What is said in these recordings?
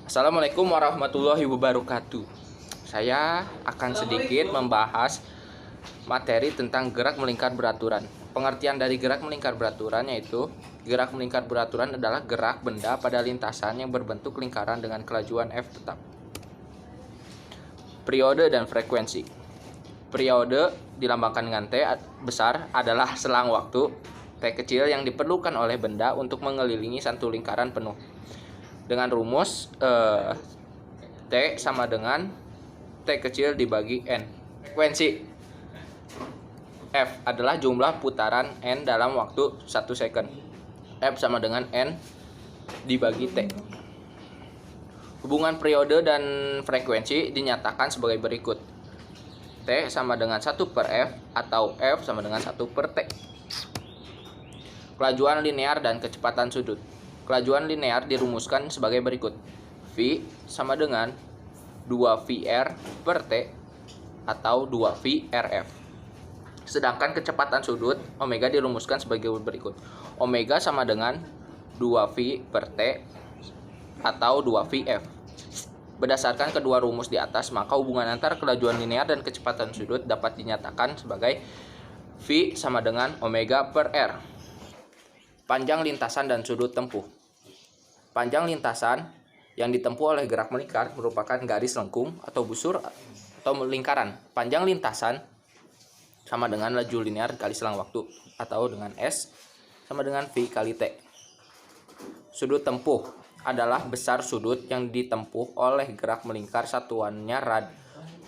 Assalamualaikum warahmatullahi wabarakatuh. Saya akan sedikit membahas materi tentang gerak melingkar beraturan. Pengertian dari gerak melingkar beraturan yaitu gerak melingkar beraturan adalah gerak benda pada lintasan yang berbentuk lingkaran dengan kelajuan F tetap. Periode dan frekuensi. Periode dilambangkan dengan T besar adalah selang waktu T kecil yang diperlukan oleh benda untuk mengelilingi satu lingkaran penuh. Dengan rumus T sama dengan T kecil dibagi N. Frekuensi F adalah jumlah putaran N dalam waktu 1 second. F sama dengan N dibagi T. Hubungan periode dan frekuensi dinyatakan sebagai berikut. T sama dengan 1 per F atau F sama dengan 1 per T. Kelajuan linear dan kecepatan sudut. Kelajuan linear dirumuskan sebagai berikut. V sama dengan 2VR per T atau 2VRF. Sedangkan kecepatan sudut omega dirumuskan sebagai berikut. Omega sama dengan 2V per T atau 2VF. Berdasarkan kedua rumus di atas, maka hubungan antara kelajuan linear dan kecepatan sudut dapat dinyatakan sebagai V sama dengan omega per R. Panjang lintasan dan sudut tempuh. Panjang lintasan yang ditempuh oleh gerak melingkar merupakan garis lengkung atau busur atau lingkaran. Panjang lintasan sama dengan laju linear kali selang waktu atau dengan S sama dengan V kali T. Sudut tempuh adalah besar sudut yang ditempuh oleh gerak melingkar satuannya rad.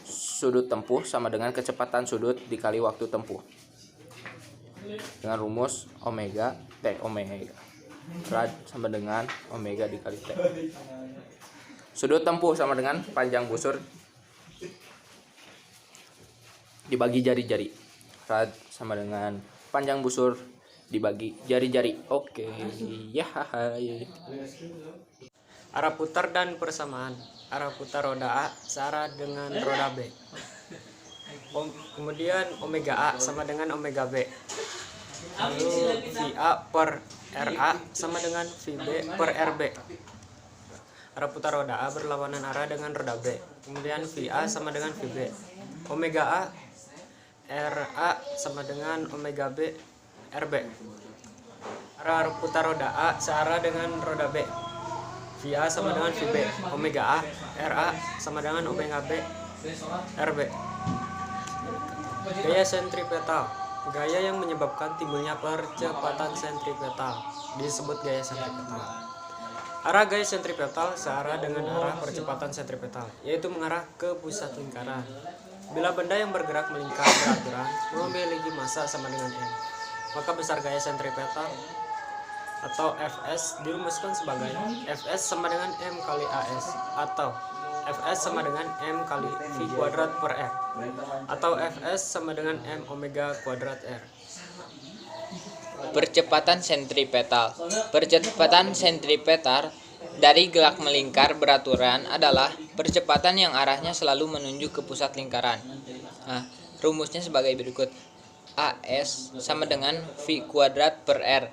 Sudut tempuh sama dengan kecepatan sudut dikali waktu tempuh. Dengan rumus omega T omega. Rad sama dengan omega dikali T. Sudut tempuh sama dengan panjang busur dibagi jari-jari. Rad sama dengan panjang busur dibagi jari-jari. Oke, ya. Arah putar dan persamaan. Arah putar roda A searah dengan roda B. Kemudian omega A sama dengan omega B. Lalu VA per RA sama dengan VB per RB. Arah putar roda A berlawanan arah dengan roda B. Kemudian VA sama dengan VB. Omega A RA sama dengan omega B RB. Arah putar roda A searah dengan roda B. VA sama dengan VB. Omega A RA sama dengan omega B RB. Gaya sentripetal. Gaya yang menyebabkan timbulnya percepatan sentripetal disebut gaya sentripetal. Arah gaya sentripetal searah dengan arah percepatan sentripetal, yaitu mengarah ke pusat lingkaran. Bila benda yang bergerak melingkar beraturan memiliki massa sama dengan M, maka besar gaya sentripetal atau Fs dirumuskan sebagai Fs sama dengan M kali As atau Fs sama dengan M kali V kuadrat per R atau Fs sama dengan M omega kuadrat R. Percepatan sentripetal. Percepatan sentripetal dari gerak melingkar beraturan adalah percepatan yang arahnya selalu menuju ke pusat lingkaran. Nah, rumusnya sebagai berikut. As sama dengan V kuadrat per R.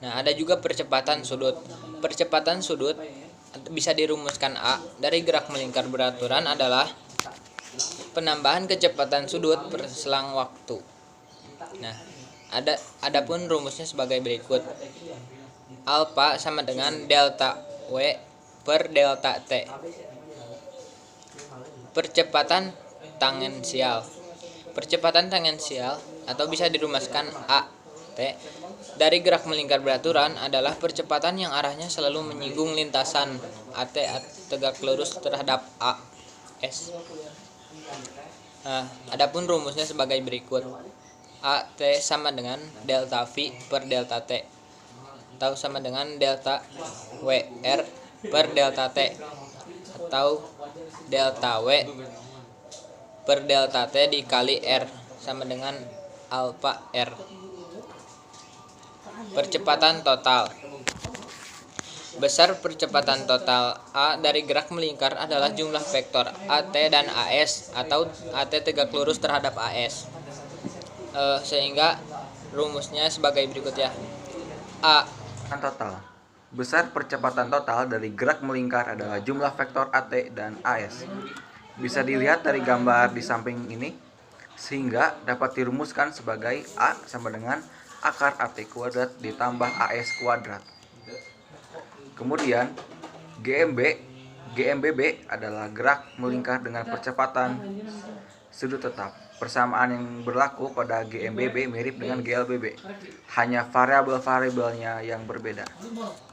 Nah, ada juga percepatan sudut. Percepatan sudut bisa dirumuskan A dari gerak melingkar beraturan adalah penambahan kecepatan sudut per selang waktu. Nah, adapun rumusnya sebagai berikut. Alfa sama dengan delta W per delta T. Percepatan tangensial. Percepatan tangensial atau bisa dirumuskan A T dari gerak melingkar beraturan adalah percepatan yang arahnya selalu menyinggung lintasan AT tegak lurus terhadap A S. Nah, adapun rumusnya sebagai berikut. AT sama dengan delta V per delta T atau sama dengan delta WR per delta T atau delta W per delta T dikali R sama dengan alfa R. Percepatan total. Besar percepatan total A dari gerak melingkar adalah jumlah vektor AT dan AS atau AT tegak lurus terhadap AS. Sehingga rumusnya sebagai berikut ya. A Total. Besar percepatan total dari gerak melingkar adalah jumlah vektor AT dan AS. Bisa dilihat dari gambar di samping ini, sehingga dapat dirumuskan sebagai A sama dengan akar AT kuadrat ditambah AS kuadrat. Kemudian GMBB adalah gerak melingkar dengan percepatan sudut tetap. Persamaan yang berlaku pada GMBB mirip dengan GLBB, hanya variabel-variabelnya yang berbeda.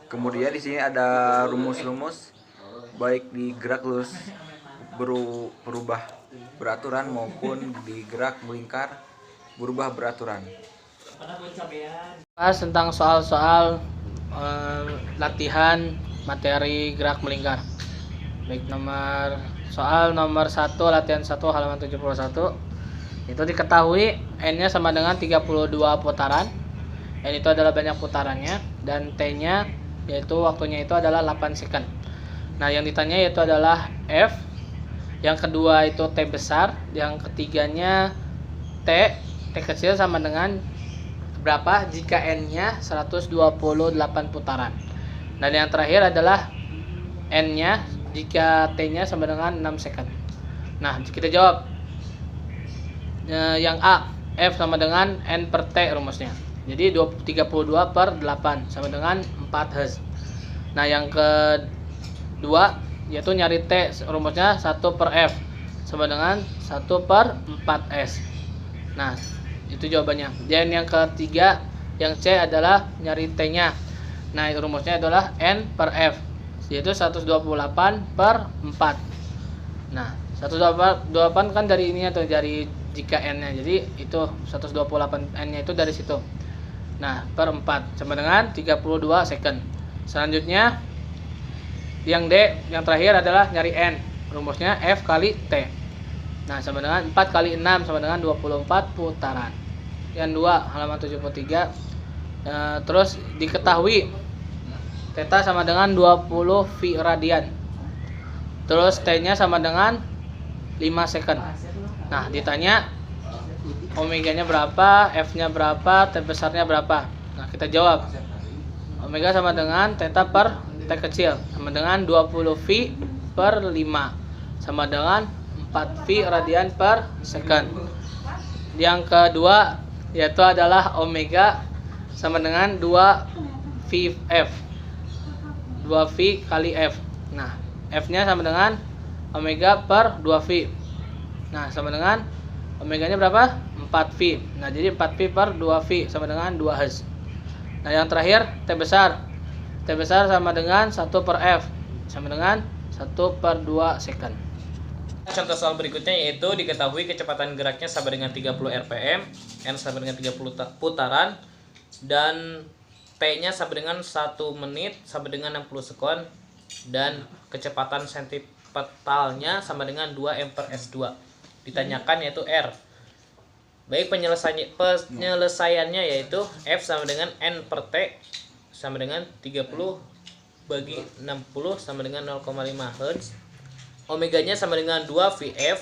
Kemudian di sini ada rumus-rumus baik di gerak lurus berubah beraturan maupun di gerak melingkar berubah beraturan. Bahas tentang soal-soal latihan materi gerak melingkar. Baik, soal nomor 1 latihan 1 halaman 71. Itu diketahui N-nya sama dengan 32 putaran. N itu adalah banyak putarannya dan T-nya yaitu waktunya itu adalah 8 second. Nah, yang ditanya yaitu adalah F. Yang kedua itu T besar, yang ketiganya T kecil sama dengan berapa jika N-nya 128 putaran. Dan yang terakhir adalah N-nya jika T-nya sama dengan 6 second. Nah, kita jawab yang A, F sama dengan N per T rumusnya. Jadi 32 per 8 sama dengan 4 Hz. Nah, yang kedua yaitu nyari T rumusnya 1 per F sama dengan 1 per 4S. Nah, itu jawabannya. Dan yang ketiga, yang C adalah nyari T-nya. Nah, rumusnya adalah N per F, yaitu 128 per 4. Nah, 128 kan dari ini atau dari jika N-nya. Jadi itu 128 N-nya itu dari situ. Nah, per 4 sama dengan 32 second. Selanjutnya yang D, yang terakhir adalah nyari N. Rumusnya F kali T. Nah, sama dengan 4 kali 6 sama dengan 24 putaran. Yang 2 halaman 73. Terus diketahui theta sama dengan 20 V radian. Terus T-nya sama dengan 5 second. Nah, ditanya omeganya berapa, F-nya berapa, T besarnya berapa. Nah, kita jawab. Omega sama dengan theta per T kecil sama dengan 20 V per 5 sama dengan 4 V radian per second. Yang kedua yaitu adalah omega sama dengan 2 V F. 2 V kali F. Nah, F-nya sama dengan omega per 2 V. Nah, sama dengan omeganya berapa? 4V. Nah, jadi 4V per 2V sama dengan 2 Hz. Nah, yang terakhir T besar. T besar sama dengan 1 per F sama dengan 1 per 2 second. Contoh soal berikutnya yaitu diketahui kecepatan geraknya sama dengan 30 rpm, N sama dengan 30 putaran, dan T-nya sama dengan 1 menit sama dengan 60 sekon, dan kecepatan sentipetalnya sama dengan 2 m per S2. Ditanyakan yaitu R. Baik, penyelesaiannya yaitu F sama dengan N per T sama dengan 30 bagi 60 sama dengan 0,5 Hz. Omeganya sama dengan 2 VF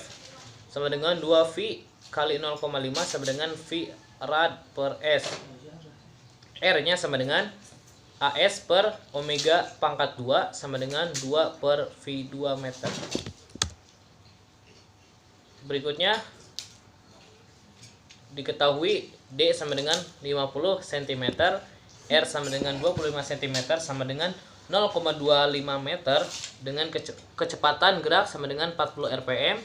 sama dengan 2 V kali 0,5 sama dengan V rad per S. R-nya sama dengan AS per omega pangkat 2 sama dengan 2 per V2 meter. Berikutnya diketahui D sama dengan 50 cm, R sama dengan 25 cm sama dengan 0,25 meter dengan kecepatan gerak sama dengan 40 rpm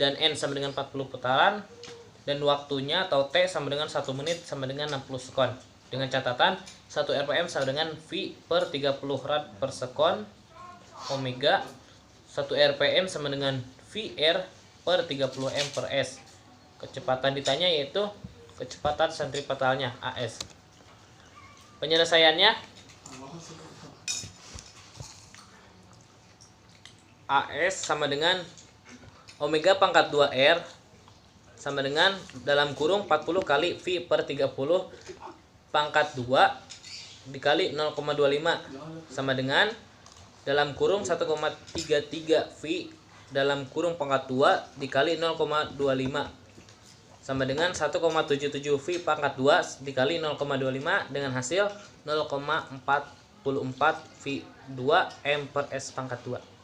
dan N sama dengan 40 putaran, dan waktunya atau T sama dengan 1 menit sama dengan 60 sekon. Dengan catatan 1 rpm sama dengan V per 30 rad per sekon, omega 1 rpm sama dengan VR per 30 m per S. Kecepatan ditanya yaitu kecepatan sentripetalnya AS. Penyelesaiannya AS sama dengan omega pangkat 2R sama dengan dalam kurung 40 kali V per 30 pangkat 2 dikali 0,25 sama dengan dalam kurung 1,33 V dalam kurung pangkat 2 dikali 0,25 sama dengan 1,77 V pangkat 2 dikali 0,25 dengan hasil 0,4 V2 M per S pangkat 2.